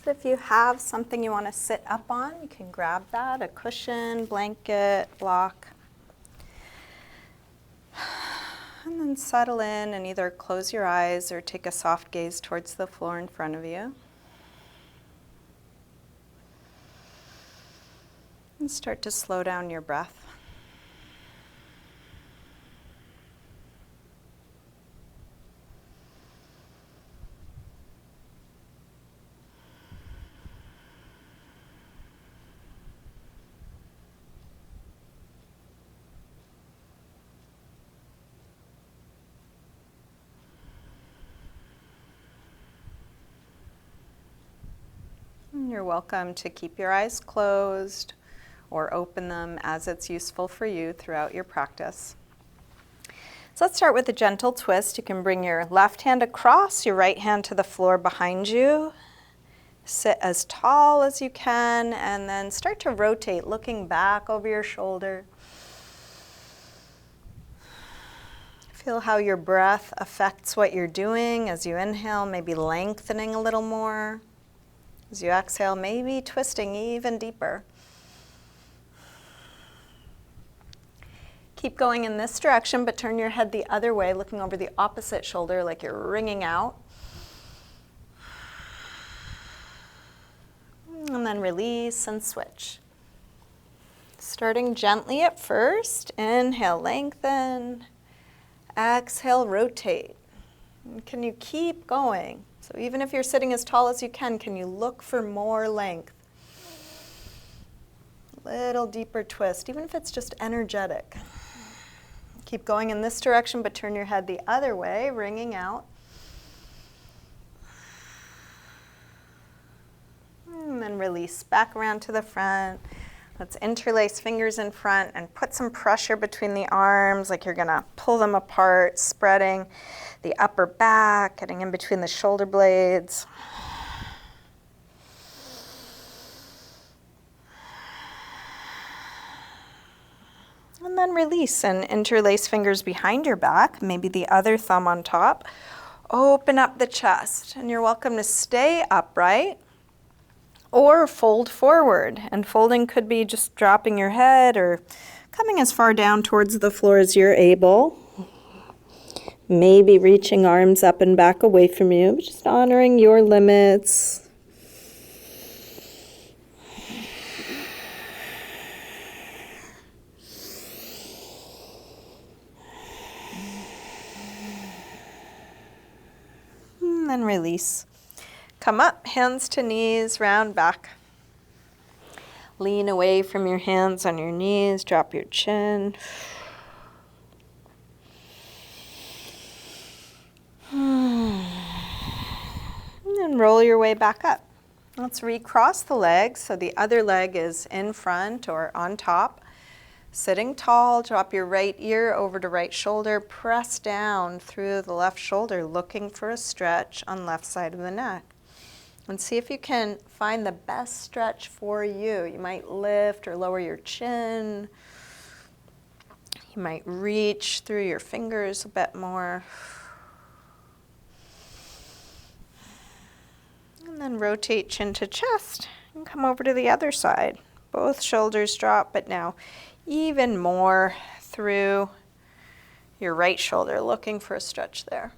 So if you have something you want to sit up on, you can grab that, a cushion, blanket, block. And then settle in and either close your eyes or take a soft gaze towards the floor in front of you. And start to slow down your breath. You're welcome to keep your eyes closed or open them as it's useful for you throughout your practice. So let's start with a gentle twist. You can bring your left hand across, your right hand to the floor behind you. Sit as tall as you can and then start to rotate, looking back over your shoulder. Feel how your breath affects what you're doing. As you inhale, maybe lengthening a little more. As you exhale, maybe twisting even deeper. Keep going in this direction, but turn your head the other way, looking over the opposite shoulder like you're wringing out. And then release and switch. Starting gently at first, inhale, lengthen. Exhale, rotate. And can you keep going? So even if you're sitting as tall as you can you look for more length? Little deeper twist, even if it's just energetic. Keep going in this direction, but turn your head the other way, wringing out. And then release back around to the front. Let's interlace fingers in front and put some pressure between the arms, like you're gonna pull them apart, spreading the upper back, getting in between the shoulder blades. And then release and interlace fingers behind your back, maybe the other thumb on top. Open up the chest, and you're welcome to stay upright or fold forward. And folding could be just dropping your head or coming as far down towards the floor as you're able. Maybe reaching arms up and back away from you, just honoring your limits. And then release. Come up, hands to knees, round back. Lean away from your hands on your knees, drop your chin. And then roll your way back up. Let's recross the legs so the other leg is in front or on top. Sitting tall, drop your right ear over to right shoulder, press down through the left shoulder, looking for a stretch on left side of the neck. And see if you can find the best stretch for you. You might lift or lower your chin. You might reach through your fingers a bit more. And then rotate chin to chest and come over to the other side. Both shoulders drop, but now even more through your right shoulder, looking for a stretch there.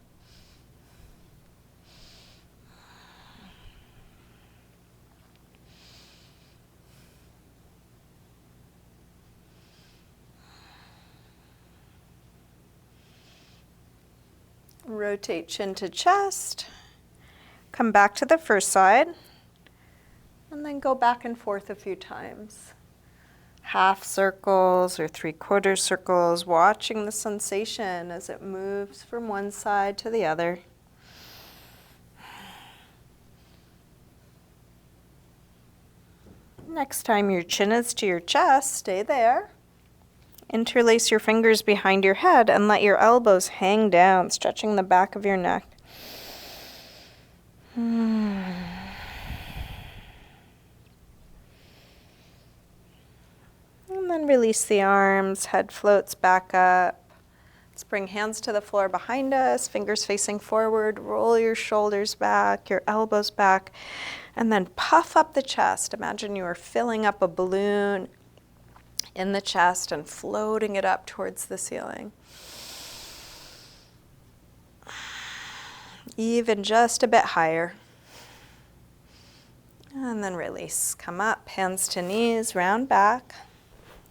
Rotate chin to chest. Come back to the first side. And then go back and forth a few times. Half circles or 3/4 circles, watching the sensation as it moves from one side to the other. Next time your chin is to your chest, stay there. Interlace your fingers behind your head and let your elbows hang down, stretching the back of your neck. And then release the arms, head floats back up. Let's bring hands to the floor behind us, fingers facing forward, roll your shoulders back, your elbows back, And then puff up the chest. Imagine you are filling up a balloon in the chest and floating it up towards the ceiling. Even just a bit higher. And then release. Come up, hands to knees, round back.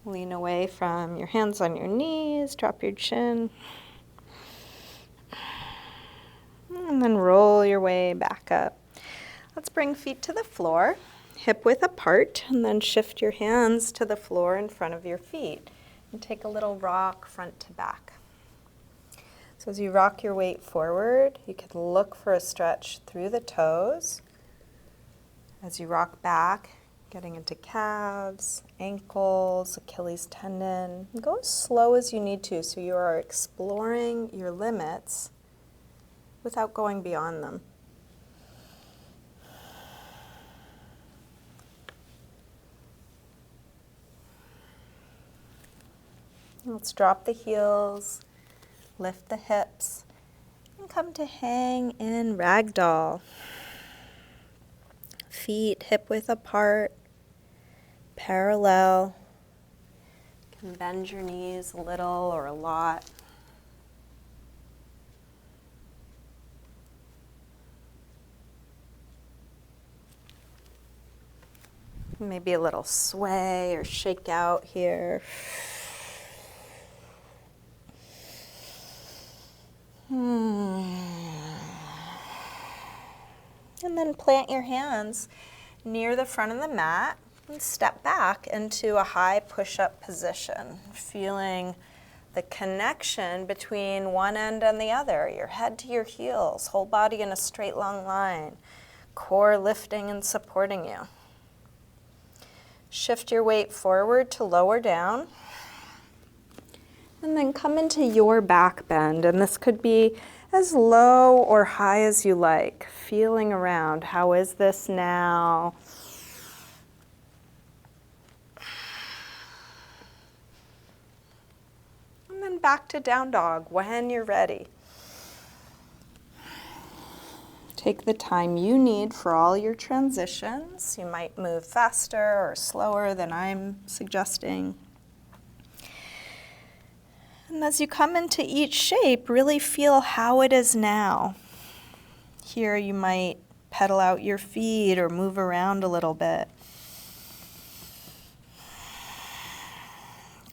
Lean away from your hands on your knees, drop your chin. And then roll your way back up. Let's bring feet to the floor, hip width apart, and then shift your hands to the floor in front of your feet. And take a little rock front to back. So as you rock your weight forward, you can look for a stretch through the toes. As you rock back, getting into calves, ankles, Achilles tendon. Go as slow as you need to so you are exploring your limits without going beyond them. Let's drop the heels, lift the hips, and come to hang in Ragdoll. Feet hip width apart, parallel. You can bend your knees a little or a lot. Maybe a little sway or shake out here. And then plant your hands near the front of the mat and step back into a high push-up position, feeling the connection between one end and the other, your head to your heels, whole body in a straight long line, core lifting and supporting you. Shift your weight forward to lower down. And then come into your back bend, and this could be as low or high as you like, feeling around. How is this now? And then back to down dog when you're ready. Take the time you need for all your transitions. You might move faster or slower than I'm suggesting. And as you come into each shape, really feel how it is now. Here you might pedal out your feet or move around a little bit.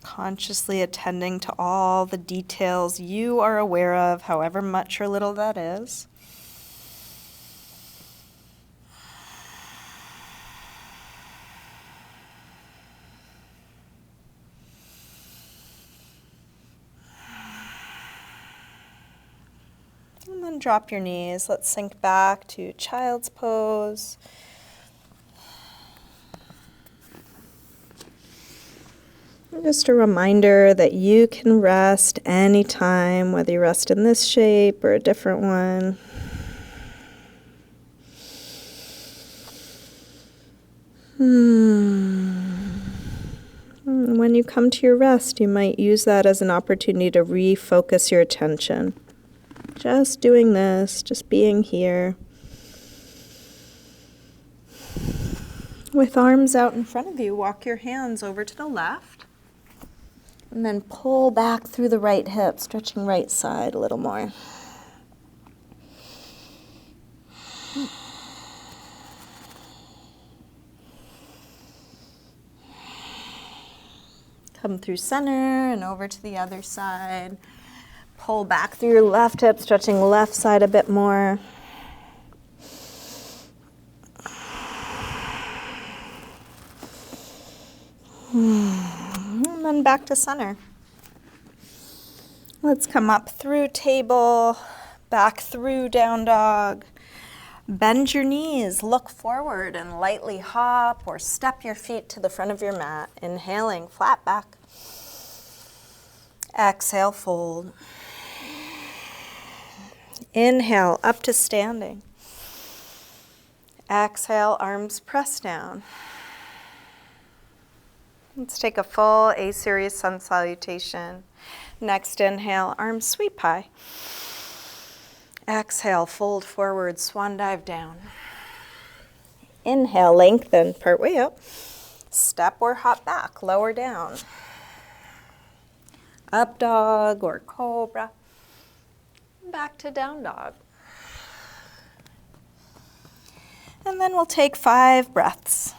Consciously attending to all the details you are aware of, however much or little that is. And then drop your knees. Let's sink back to child's pose. And just a reminder that you can rest anytime, whether you rest in this shape or a different one. When you come to your rest, you might use that as an opportunity to refocus your attention. Just doing this, just being here. With arms out in front of you, walk your hands over to the left. And then pull back through the right hip, stretching right side a little more. Come through center and over to the other side. Pull back through your left hip, stretching left side a bit more. And then back to center. Let's come up through table, back through down dog. Bend your knees, look forward and lightly hop or step your feet to the front of your mat. Inhaling, flat back. Exhale, fold. Inhale, up to standing. Exhale, arms press down. Let's take a full A-series sun salutation. Next inhale, arms sweep high. Exhale, fold forward, swan dive down. Inhale, lengthen, part way up. Step or hop back, lower down. Up dog or cobra. Back to down dog. And then we'll take 5 breaths.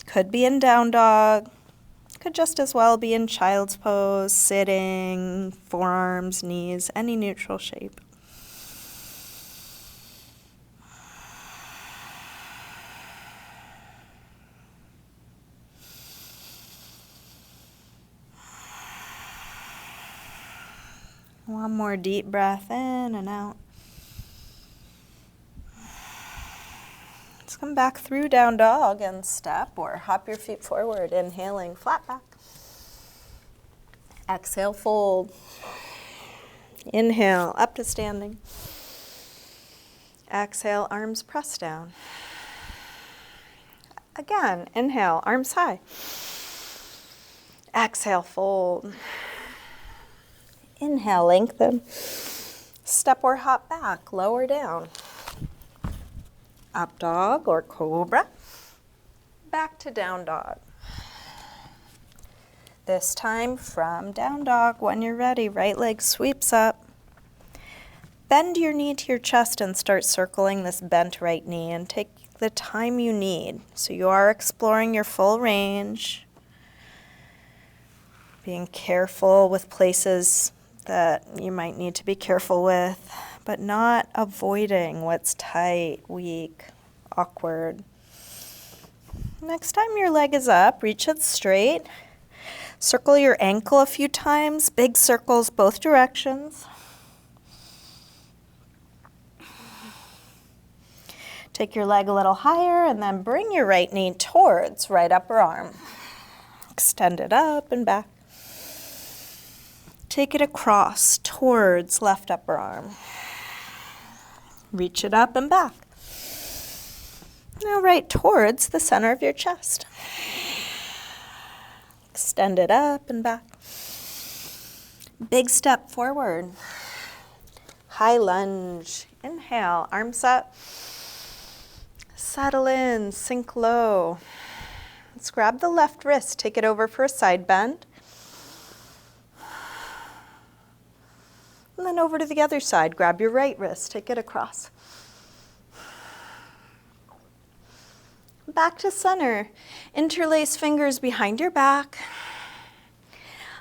Could be in down dog. Could just as well be in child's pose, sitting, forearms, knees, any neutral shape. One more deep breath in and out. Let's come back through down dog and step or hop your feet forward, inhaling flat back. Exhale, fold. Inhale, up to standing. Exhale, arms press down. Again, inhale, arms high. Exhale, fold. Inhale, lengthen. Step or hop back, lower down. Up dog or cobra. Back to down dog. This time from down dog, when you're ready, right leg sweeps up. Bend your knee to your chest and start circling this bent right knee and take the time you need. So you are exploring your full range, being careful with places that you might need to be careful with, but not avoiding what's tight, weak, awkward. Next time your leg is up, reach it straight. Circle your ankle a few times, big circles both directions. Take your leg a little higher and then bring your right knee towards right upper arm. Extend it up and back. Take it across towards left upper arm. Reach it up and back. Now right towards the center of your chest. Extend it up and back. Big step forward. High lunge. Inhale, arms up. Settle in, sink low. Let's grab the left wrist, take it over for a side bend. And then over to the other side, grab your right wrist, take it across. Back to center. Interlace fingers behind your back.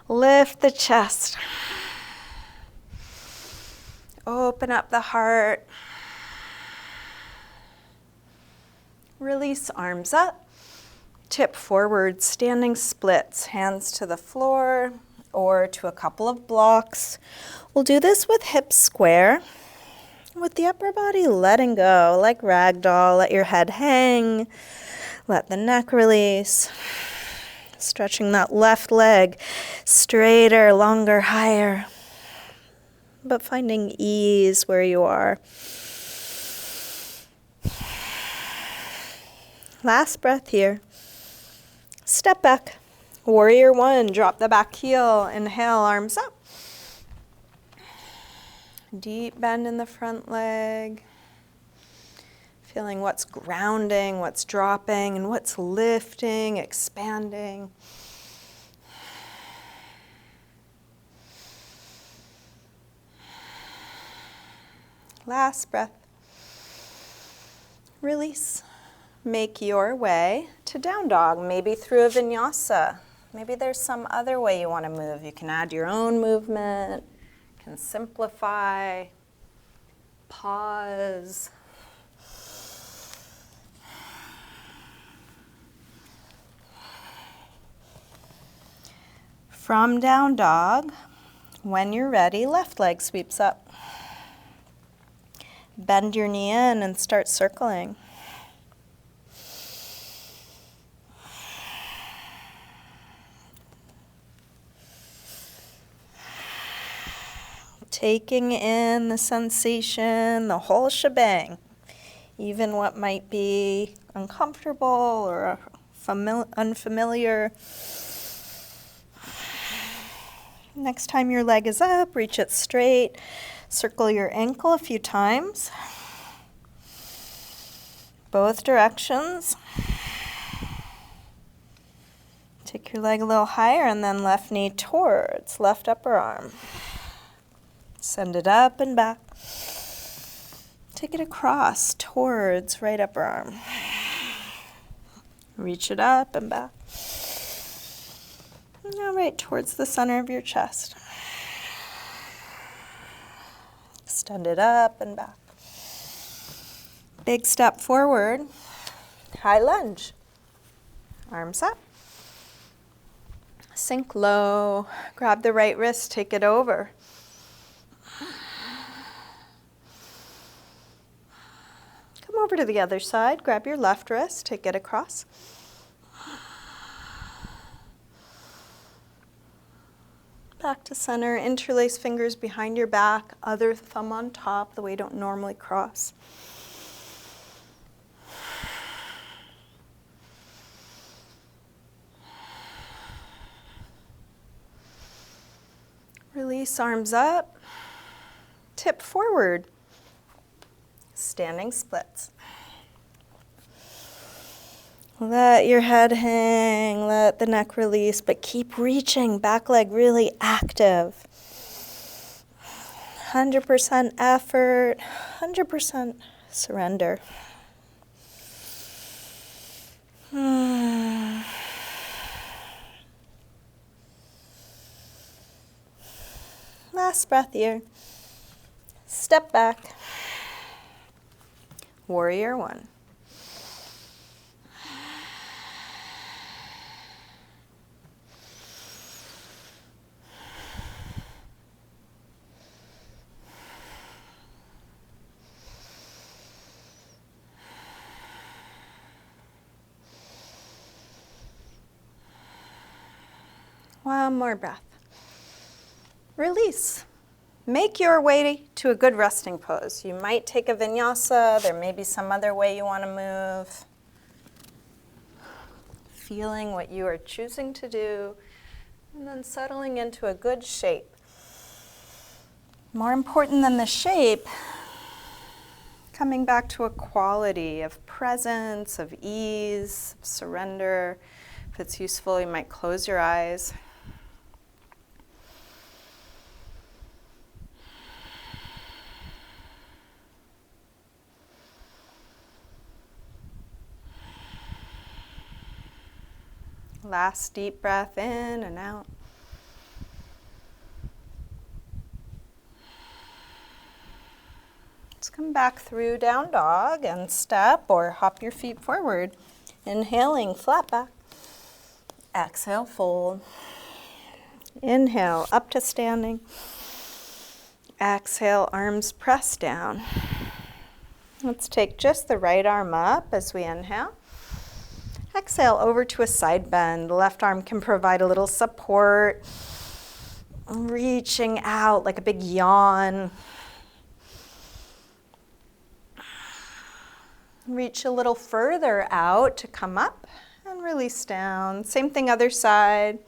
Lift the chest. Open up the heart. Release arms up. Tip forward, standing splits, hands to the floor or to a couple of blocks. We'll do this with hips square, with the upper body letting go, like Ragdoll. Let your head hang, let the neck release. Stretching that left leg straighter, longer, higher, but finding ease where you are. Last breath here. Step back. Warrior one, drop the back heel. Inhale, arms up. Deep bend in the front leg. Feeling what's grounding, what's dropping, and what's lifting, expanding. Last breath. Release. Make your way to down dog, maybe through a vinyasa. Maybe there's some other way you want to move. You can add your own movement, you can simplify, pause. From down dog, when you're ready, left leg sweeps up. Bend your knee in and start circling. Taking in the sensation, the whole shebang, even what might be uncomfortable or unfamiliar. Next time your leg is up, reach it straight. Circle your ankle a few times. both directions. Take your leg a little higher and then left knee towards left upper arm. Send it up and back. Take it across towards right upper arm. Reach it up and back. Now right towards the center of your chest. Extend it up and back. Big step forward. High lunge. Arms up. Sink low. Grab the right wrist, take it over. Come over to the other side. Grab your left wrist, take it across. Back to center. Interlace fingers behind your back. Other thumb on top, the way you don't normally cross. Release, arms up, tip forward, standing splits. Let your head hang, let the neck release, but keep reaching, back leg really active. 100% effort, 100% surrender. Last breath here. Step back. Warrior one. One more breath. Release. Make your way to a good resting pose. You might take a vinyasa. There may be some other way you want to move. Feeling what you are choosing to do, and then settling into a good shape. More important than the shape, coming back to a quality of presence, of ease, of surrender. If it's useful, you might close your eyes. Last deep breath in and out. Let's come back through down dog and step or hop your feet forward. Inhaling, flat back. Exhale, fold. Inhale, up to standing. Exhale, arms press down. Let's take just the right arm up as we inhale. Exhale over to a side bend. The left arm can provide a little support. Reaching out like a big yawn. Reach a little further out to come up and release down. Same thing, other side.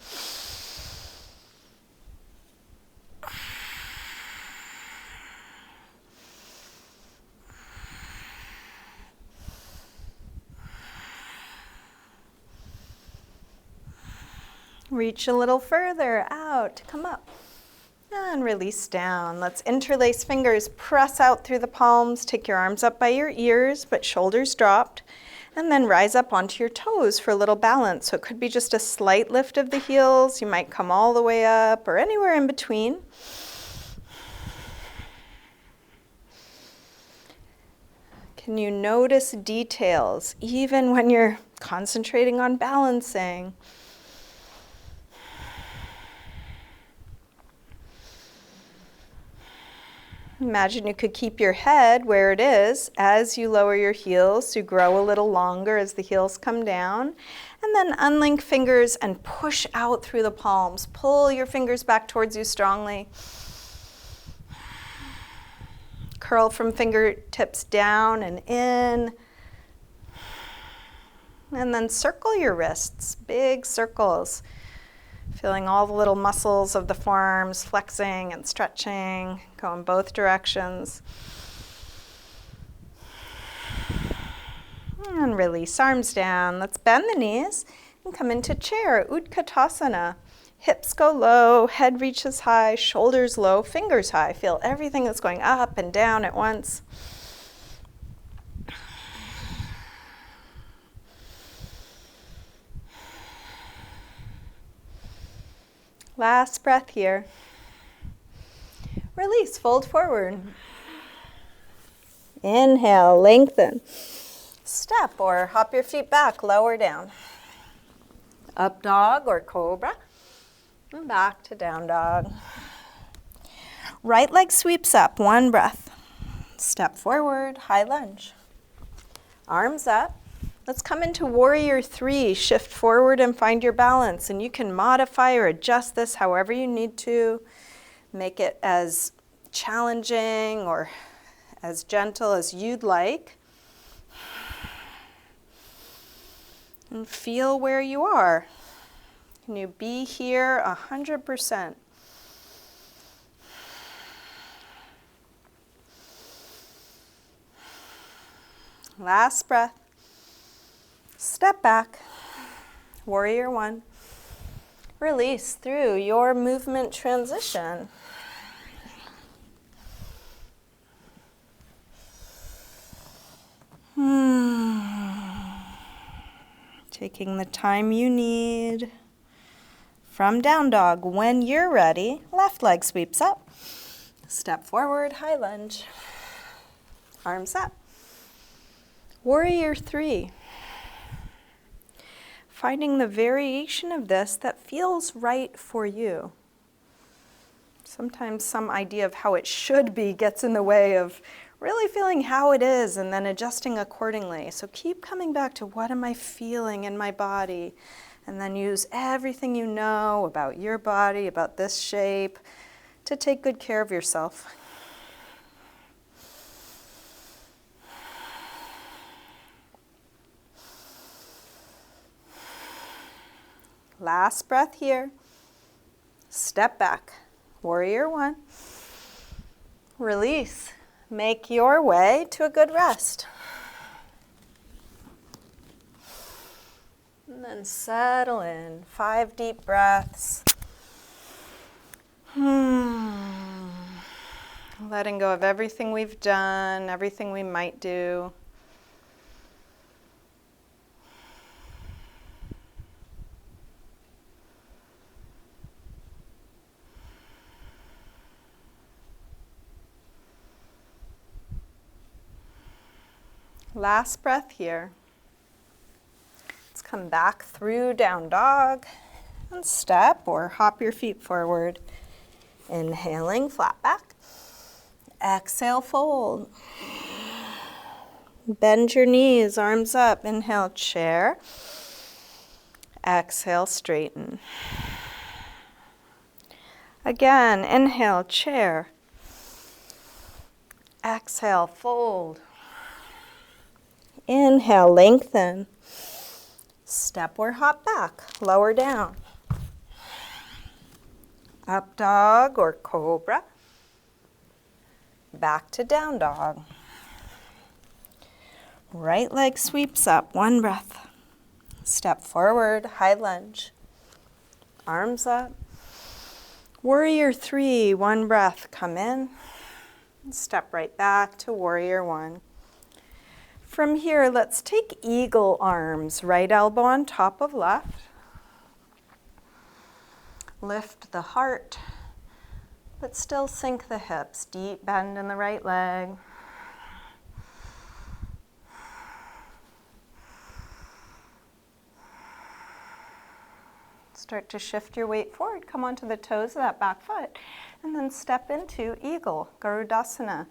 Reach a little further out to come up and release down. Let's interlace fingers, press out through the palms, take your arms up by your ears, but shoulders dropped, and then rise up onto your toes for a little balance. So it could be just a slight lift of the heels. You might come all the way up or anywhere in between. Can you notice details even when you're concentrating on balancing? Imagine you could keep your head where it is as you lower your heels. You grow a little longer as the heels come down. And then unlink fingers and push out through the palms. Pull your fingers back towards you strongly. Curl from fingertips down and in. And then circle your wrists, big circles. Feeling all the little muscles of the forearms flexing and stretching, go in both directions. And release, arms down. Let's bend the knees and come into chair, Utkatasana. Hips go low, head reaches high, shoulders low, fingers high. Feel everything that's going up and down at once. Last breath here. Release, fold forward. Inhale, lengthen. Step or hop your feet back, lower down. Up dog or cobra. And back to down dog. Right leg sweeps up, one breath. Step forward, high lunge. Arms up. Let's come into warrior three. Shift forward and find your balance. And you can modify or adjust this however you need to. Make it as challenging or as gentle as you'd like. And feel where you are. Can you be here 100%? Last breath. Step back. Warrior one. Release through your movement transition. Taking the time you need. From down dog, when you're ready, left leg sweeps up. Step forward, high lunge. Arms up. Warrior three. Finding the variation of this that feels right for you. Sometimes some idea of how it should be gets in the way of really feeling how it is and then adjusting accordingly. So keep coming back to what am I feeling in my body, and then use everything you know about your body, about this shape, to take good care of yourself. Last breath here. Step back. Warrior one. Release. Make your way to a good rest. And then settle in. 5 deep breaths. Letting go of everything we've done, everything we might do. Last breath here. Let's come back through down dog and step or hop your feet forward. Inhaling, flat back. Exhale, fold. Bend your knees, arms up. Inhale, chair. Exhale, straighten. Again, inhale, chair. Exhale, fold. Inhale, lengthen. Step or hop back, lower down. Up dog or cobra. Back to down dog. Right leg sweeps up, one breath. Step forward, high lunge. Arms up. Warrior three, one breath, come in. Step right back to warrior one. From here, let's take eagle arms, right elbow on top of left. Lift the heart, but still sink the hips. Deep bend in the right leg. Start to shift your weight forward. Come onto the toes of that back foot, and then step into eagle, Garudasana.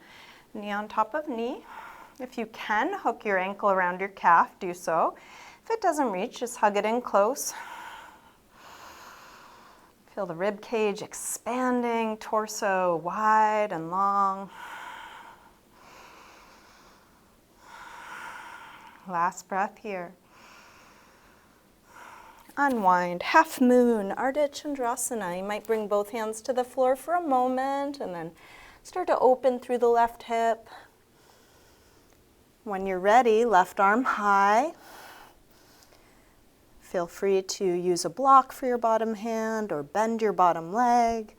Knee on top of knee. If you can, hook your ankle around your calf, do so. If it doesn't reach, just hug it in close. Feel the rib cage expanding, torso wide and long. Last breath here. Unwind, half moon, Ardha Chandrasana. You might bring both hands to the floor for a moment and then start to open through the left hip. When you're ready, left arm high. Feel free to use a block for your bottom hand or bend your bottom leg.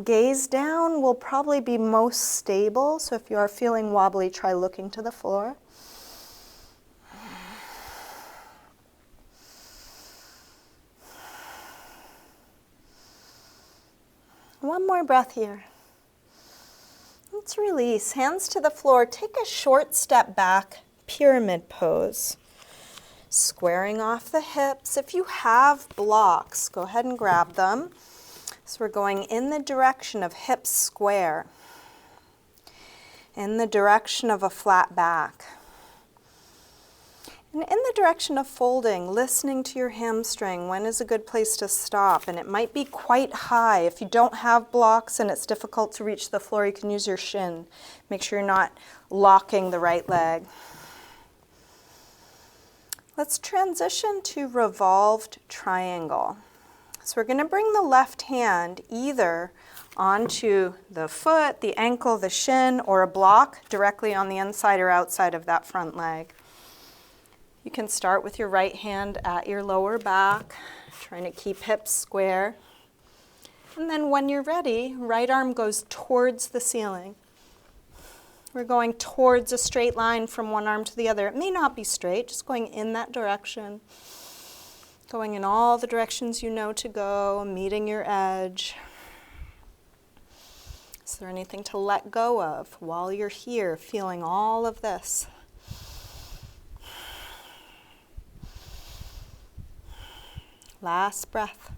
Gaze down will probably be most stable, so if you are feeling wobbly, try looking to the floor. One more breath here. Let's release. Hands to the floor. Take a short step back, pyramid pose. Squaring off the hips. If you have blocks, go ahead and grab them. So we're going in the direction of hips square, in the direction of a flat back, and in the direction of folding, listening to your hamstring. When is a good place to stop? And it might be quite high. If you don't have blocks and it's difficult to reach the floor, you can use your shin. Make sure you're not locking the right leg. Let's transition to Revolved Triangle. So we're going to bring the left hand either onto the foot, the ankle, the shin, or a block directly on the inside or outside of that front leg. You can start with your right hand at your lower back, trying to keep hips square. And then when you're ready, right arm goes towards the ceiling. We're going towards a straight line from one arm to the other. It may not be straight, just going in that direction. Going in all the directions you know to go, meeting your edge. Is there anything to let go of while you're here, feeling all of this? Last breath.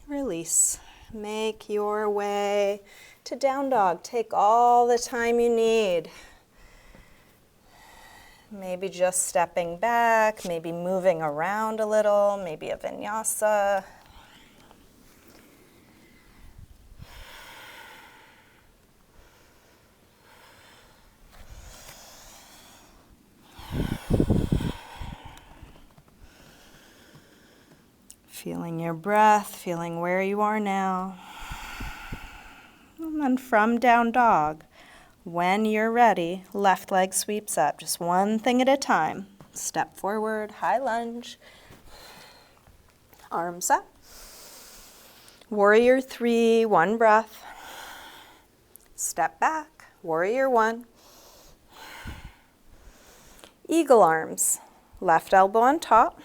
Release. Make your way to down dog. Take all the time you need. Maybe just stepping back, maybe moving around a little, maybe a vinyasa. Feeling your breath, feeling where you are now. And then from down dog, when you're ready, left leg sweeps up, just one thing at a time. Step forward, high lunge, arms up. Warrior 3, one breath. Step back, warrior 1. Eagle arms, left elbow on top.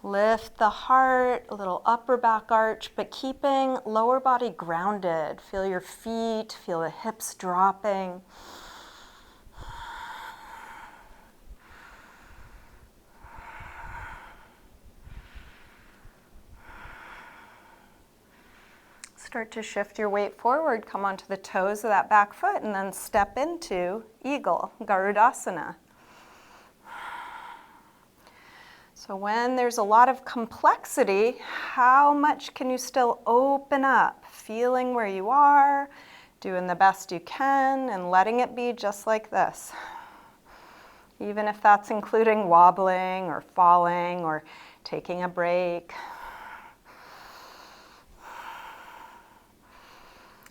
Lift the heart, a little upper back arch, but keeping lower body grounded. Feel your feet, feel the hips dropping. Start to shift your weight forward, come onto the toes of that back foot, and then step into Eagle, Garudasana. So when there's a lot of complexity, how much can you still open up? Feeling where you are, doing the best you can, and letting it be just like this. Even if that's including wobbling or falling or taking a break.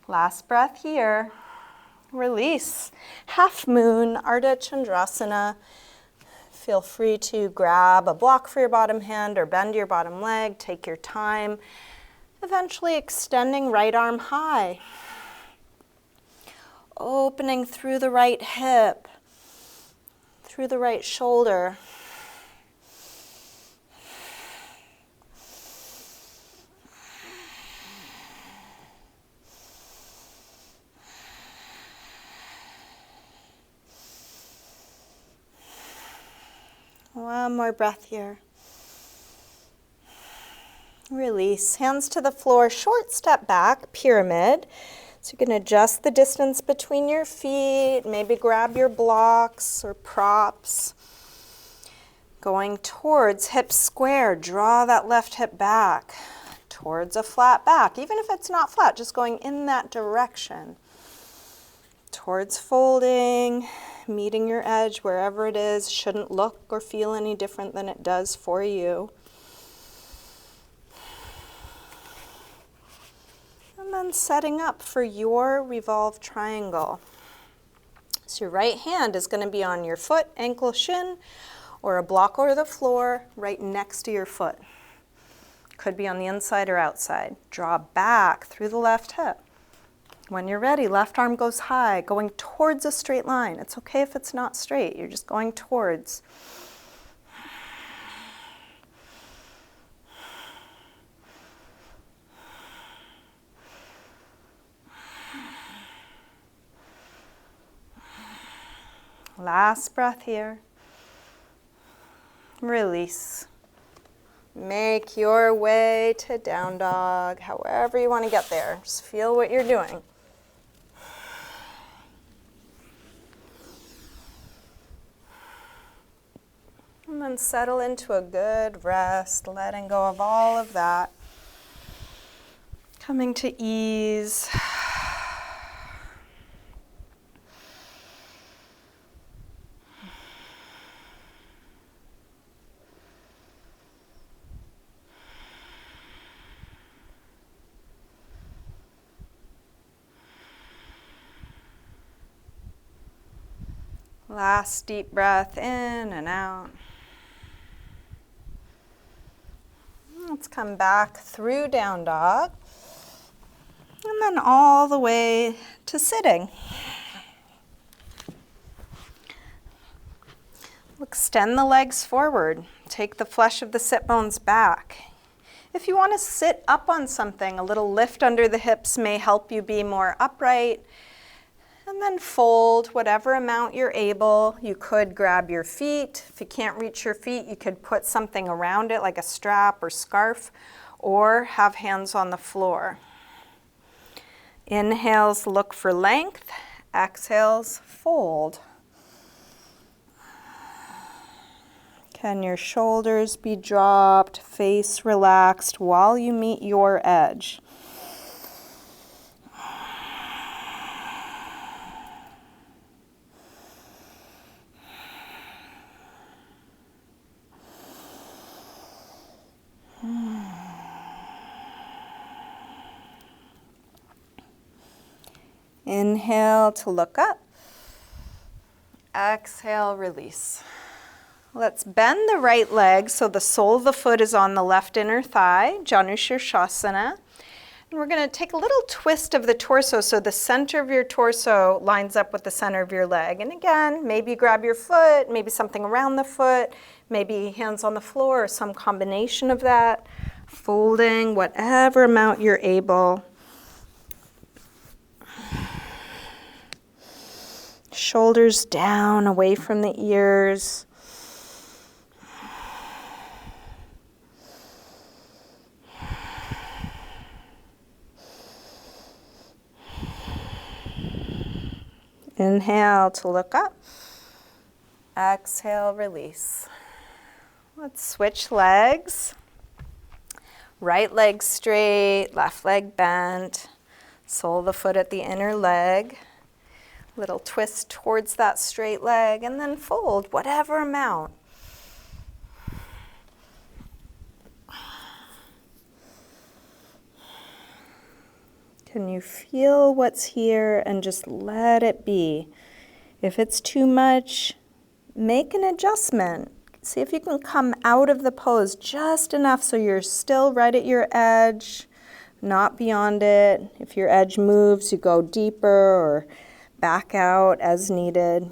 Last breath here. Release. Half moon, Ardha Chandrasana. Feel free to grab a block for your bottom hand or bend your bottom leg. Take your time. Eventually extending right arm high. Opening through the right hip, through the right shoulder. One more breath here. Release. Hands to the floor, short step back, pyramid. So you can adjust the distance between your feet, maybe grab your blocks or props. Going towards hips square, draw that left hip back towards a flat back. Even if it's not flat, just going in that direction. Towards folding, meeting your edge wherever it is. Shouldn't look or feel any different than it does for you. And And then setting up for your Revolved Triangle. So your right hand is going to be on your foot, ankle, shin, or a block over the floor right next to your foot. Could be on the inside or outside. Draw back through the left hip. When you're ready, left arm goes high, going towards a straight line. It's okay if it's not straight. You're just going towards. Last breath here. Release. Make your way to down dog, however you want to get there. Just feel what you're doing. And then settle into a good rest, letting go of all of that. Coming to ease. Last deep breath in and out. Let's come back through down dog. And then all the way to sitting. Extend the legs forward. Take the flesh of the sit bones back. If you want to sit up on something, a little lift under the hips may help you be more upright. And then fold whatever amount you're able. You could grab your feet. If you can't reach your feet, you could put something around it like a strap or scarf, or have hands on the floor. Inhales, look for length. Exhales, fold. Can your shoulders be dropped, face relaxed while you meet your edge? Inhale to look up. Exhale, release. Let's bend the right leg so the sole of the foot is on the left inner thigh, Janushirshasana. And we're going to take a little twist of the torso so the center of your torso lines up with the center of your leg. And again, maybe grab your foot, maybe something around the foot, maybe hands on the floor or some combination of that. Folding whatever amount you're able. Shoulders down, away from the ears. Inhale to look up. Exhale, release. Let's switch legs. Right leg straight, left leg bent. Sole of the foot at the inner leg. Little twist towards that straight leg, and then fold whatever amount. Can you feel what's here and just let it be? If it's too much, make an adjustment. See if you can come out of the pose just enough so you're still right at your edge, not beyond it. If your edge moves, you go deeper or back out as needed.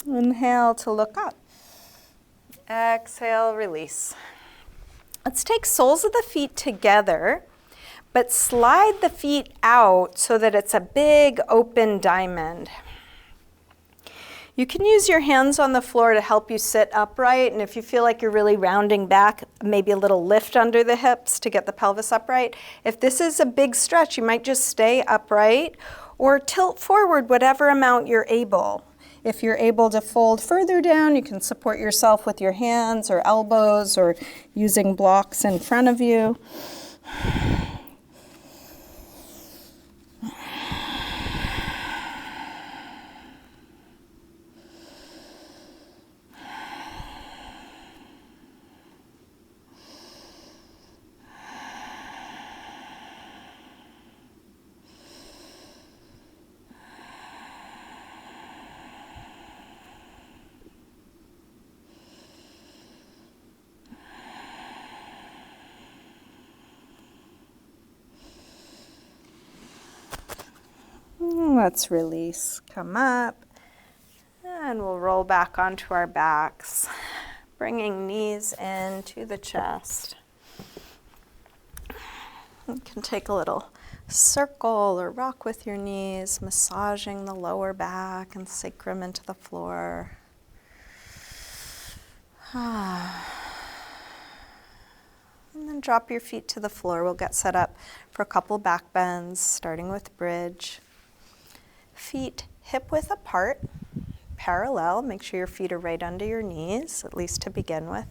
Inhale to look up. Exhale, release. Let's take soles of the feet together, but slide the feet out so that it's a big open diamond. You can use your hands on the floor to help you sit upright, and if you feel like you're really rounding back, maybe a little lift under the hips to get the pelvis upright. If this is a big stretch, you might just stay upright or tilt forward whatever amount you're able. If you're able to fold further down, you can support yourself with your hands or elbows or using blocks in front of you. Let's release, come up, and we'll roll back onto our backs, bringing knees into the chest. You can take a little circle or rock with your knees, massaging the lower back and sacrum into the floor. And then drop your feet to the floor. We'll get set up for a couple back bends, starting with bridge. Feet hip width apart, parallel. Make sure your feet are right under your knees, at least to begin with.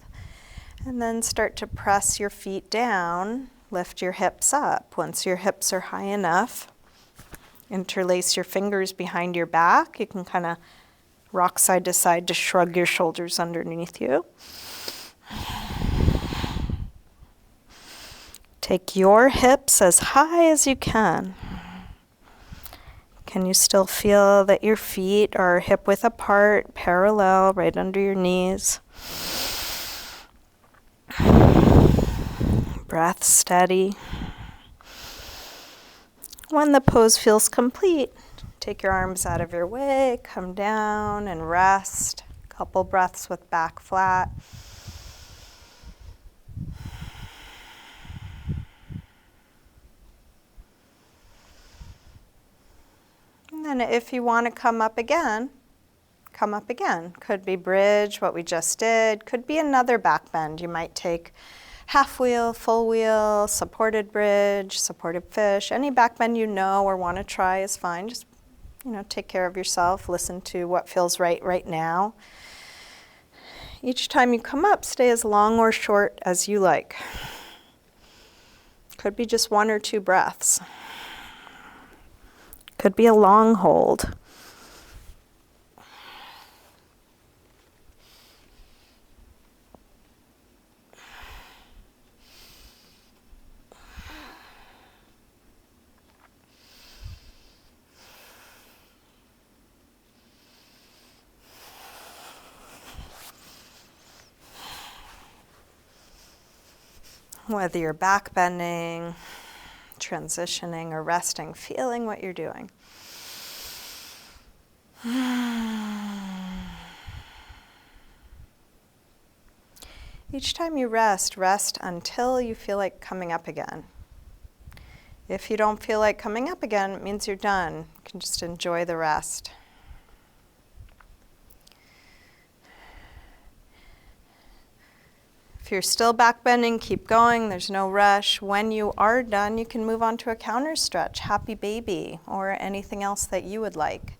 And then start to press your feet down. Lift your hips up. Once your hips are high enough, interlace your fingers behind your back. You can kind of rock side to side to shrug your shoulders underneath you. Take your hips as high as you can. Can you still feel that your feet are hip width apart, parallel, right under your knees? Breath steady. When the pose feels complete, take your arms out of your way, come down and rest. Couple breaths with back flat. And then if you want to come up again, come up again. Could be bridge, what we just did. Could be another back bend. You might take half wheel, full wheel, supported bridge, supported fish. Any back bend you know or want to try is fine. Just, take care of yourself. Listen to what feels right now. Each time you come up, stay as long or short as you like. Could be just 1 or 2 breaths. Could be a long hold. Whether you're back bending, transitioning, or resting, feeling what you're doing. Each time you rest until you feel like coming up again. If you don't feel like coming up again, it means you're done. You can just enjoy the rest. If you're still back bending, keep going. There's no rush. When you are done, you can move on to a counter stretch, happy baby, or anything else that you would like.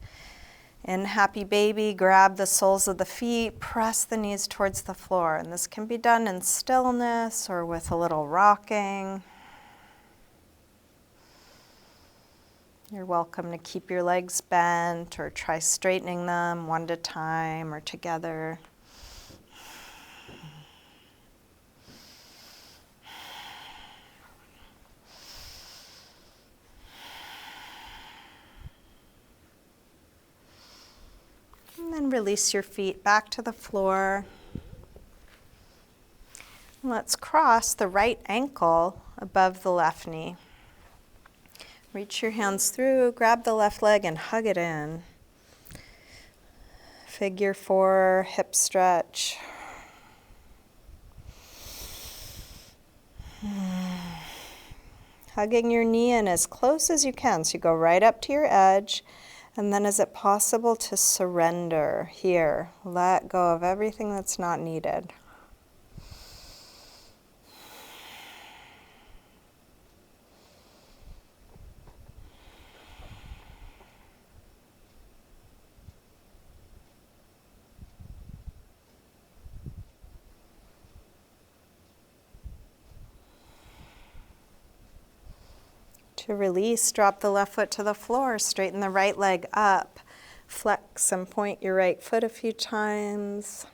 In happy baby, grab the soles of the feet, press the knees towards the floor. And this can be done in stillness or with a little rocking. You're welcome to keep your legs bent or try straightening them one at a time or together. And then release your feet back to the floor. Let's cross the right ankle above the left knee. Reach your hands through, grab the left leg and hug it in. Figure 4, hip stretch. Hugging your knee in as close as you can. So you go right up to your edge. And then is it possible to surrender here? Let go of everything that's not needed. To release, drop the left foot to the floor, straighten the right leg up, flex and point your right foot a few times,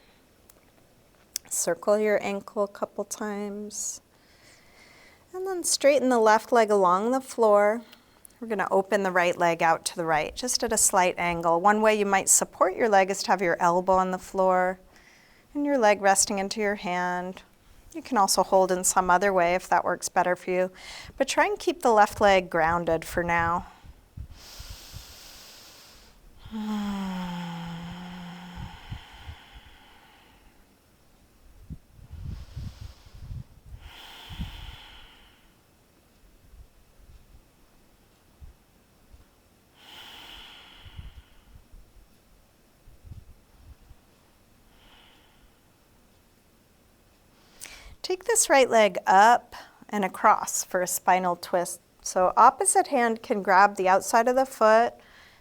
circle your ankle a couple times, and then straighten the left leg along the floor. We're going to open the right leg out to the right, just at a slight angle. One way you might support your leg is to have your elbow on the floor and your leg resting into your hand. You can also hold in some other way if that works better for you. But try and keep the left leg grounded for now. Take this right leg up and across for a spinal twist. So opposite hand can grab the outside of the foot.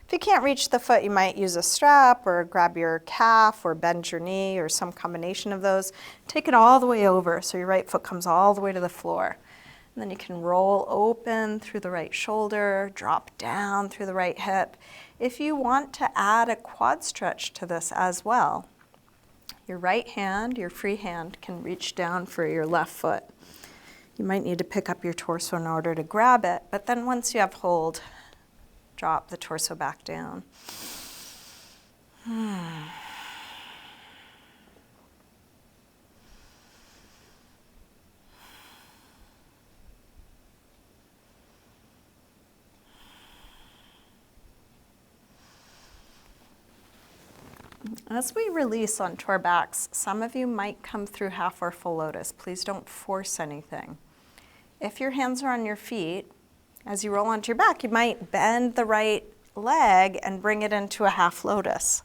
If you can't reach the foot, you might use a strap or grab your calf or bend your knee or some combination of those. Take it all the way over so your right foot comes all the way to the floor. And then you can roll open through the right shoulder, drop down through the right hip. If you want to add a quad stretch to this as well, your right hand, your free hand, can reach down for your left foot. You might need to pick up your torso in order to grab it, but then once you have hold, drop the torso back down. As we release onto our backs, some of you might come through half or full lotus. Please don't force anything. If your hands are on your feet, as you roll onto your back, you might bend the right leg and bring it into a half lotus.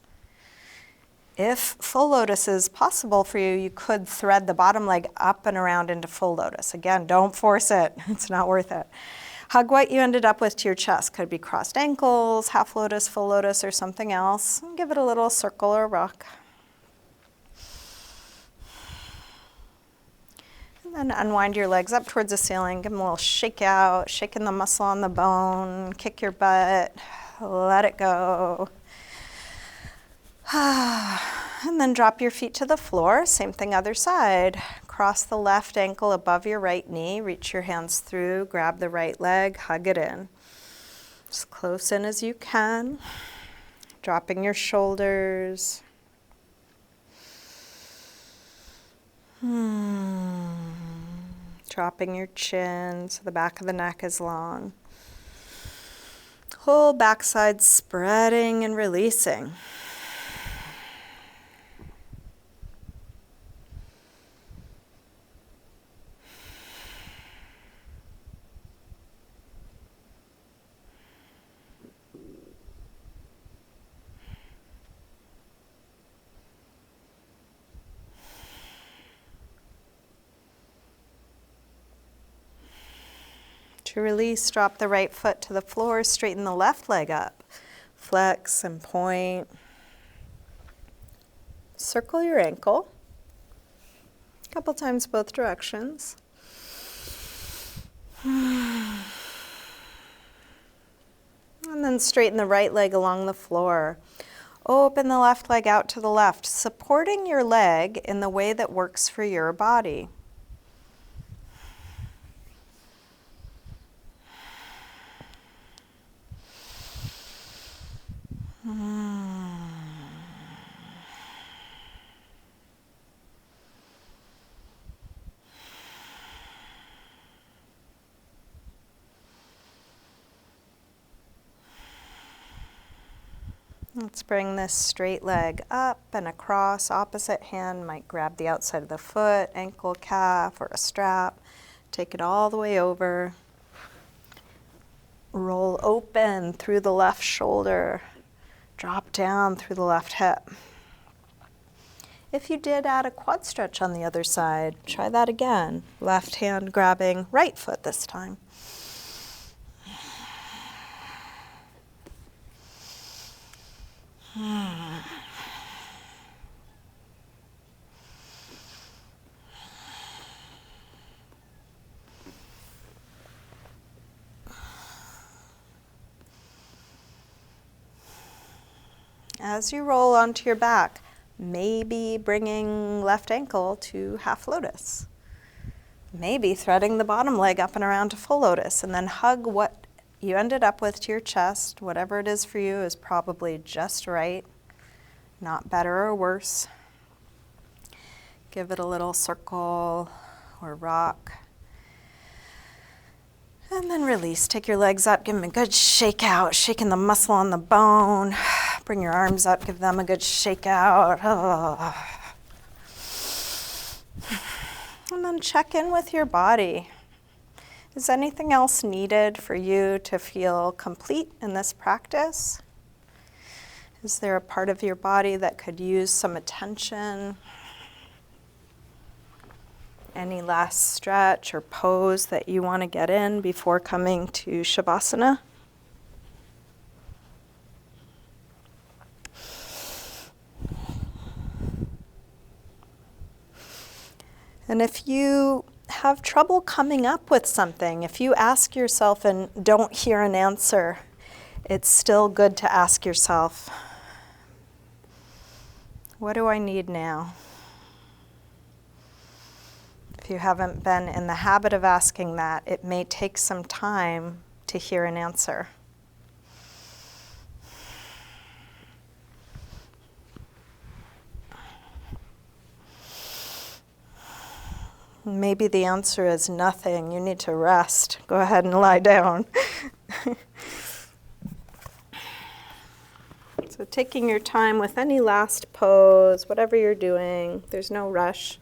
If full lotus is possible for you, you could thread the bottom leg up and around into full lotus. Again, don't force it. It's not worth it. Hug what you ended up with to your chest. Could be crossed ankles, half lotus, full lotus, or something else. And give it a little circle or rock. And then unwind your legs up towards the ceiling. Give them a little shake out, shaking the muscle on the bone. Kick your butt. Let it go. And then drop your feet to the floor. Same thing other side. Cross the left ankle above your right knee. Reach your hands through. Grab the right leg. Hug it in. As close in as you can. Dropping your shoulders. Dropping your chin so the back of the neck is long. Whole backside spreading and releasing. To release, drop the right foot to the floor, straighten the left leg up. Flex and point. Circle your ankle. A couple times both directions. And then straighten the right leg along the floor. Open the left leg out to the left, supporting your leg in the way that works for your body. Let's bring this straight leg up and across. Opposite hand might grab the outside of the foot, ankle, calf, or a strap. Take it all the way over. Roll open through the left shoulder. Drop down through the left hip. If you did add a quad stretch on the other side, try that again. Left hand grabbing right foot this time. As you roll onto your back, maybe bringing left ankle to half lotus. Maybe threading the bottom leg up and around to full lotus, and then hug what you ended up with to your chest. Whatever it is for you is probably just right, not better or worse. Give it a little circle or rock. And then release. Take your legs up, give them a good shake out, shaking the muscle on the bone. Bring your arms up, give them a good shake out. Oh. And then check in with your body. Is anything else needed for you to feel complete in this practice? Is there a part of your body that could use some attention? Any last stretch or pose that you want to get in before coming to Shavasana? And if you have trouble coming up with something, if you ask yourself and don't hear an answer, it's still good to ask yourself, what do I need now? If you haven't been in the habit of asking that, it may take some time to hear an answer. Maybe the answer is nothing. You need to rest. Go ahead and lie down. So taking your time with any last pose, whatever you're doing, there's no rush.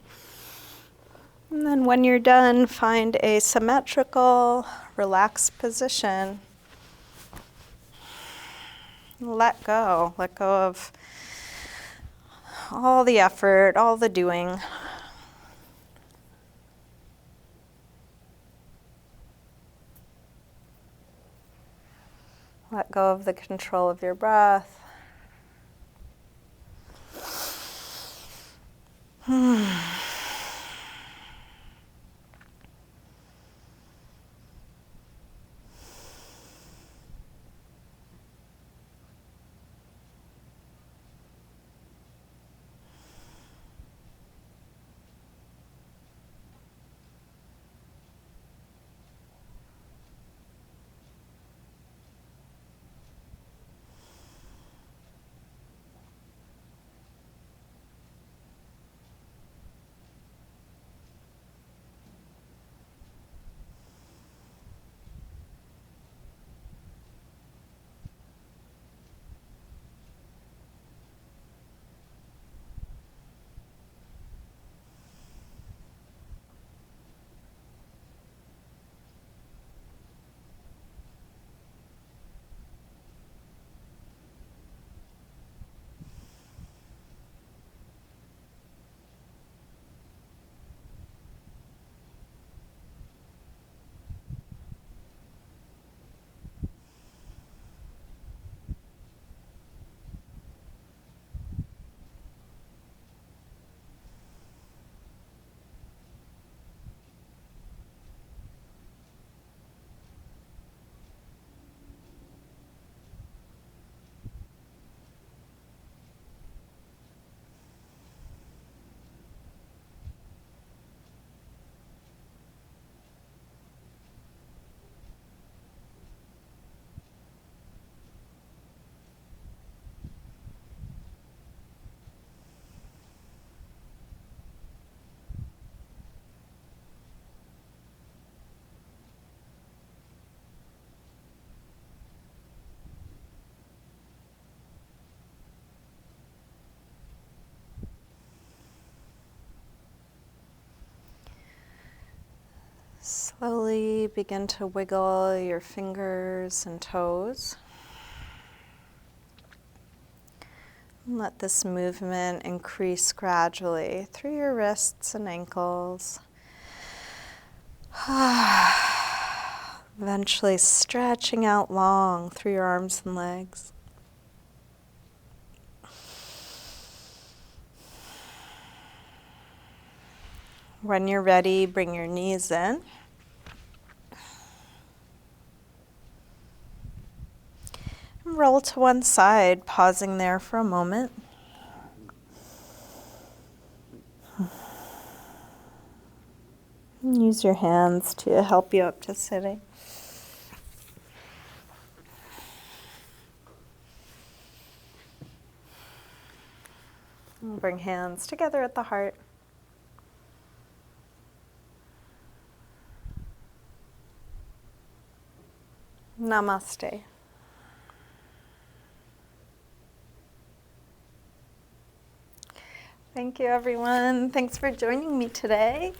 And then when you're done, find a symmetrical, relaxed position. Let go of all the effort, all the doing. Let go of the control of your breath. Slowly begin to wiggle your fingers and toes. Let this movement increase gradually through your wrists and ankles. Eventually stretching out long through your arms and legs. When you're ready, bring your knees in. Roll to one side, pausing there for a moment. Use your hands to help you up to sitting. And bring hands together at the heart. Namaste. Thank you, everyone. Thanks for joining me today.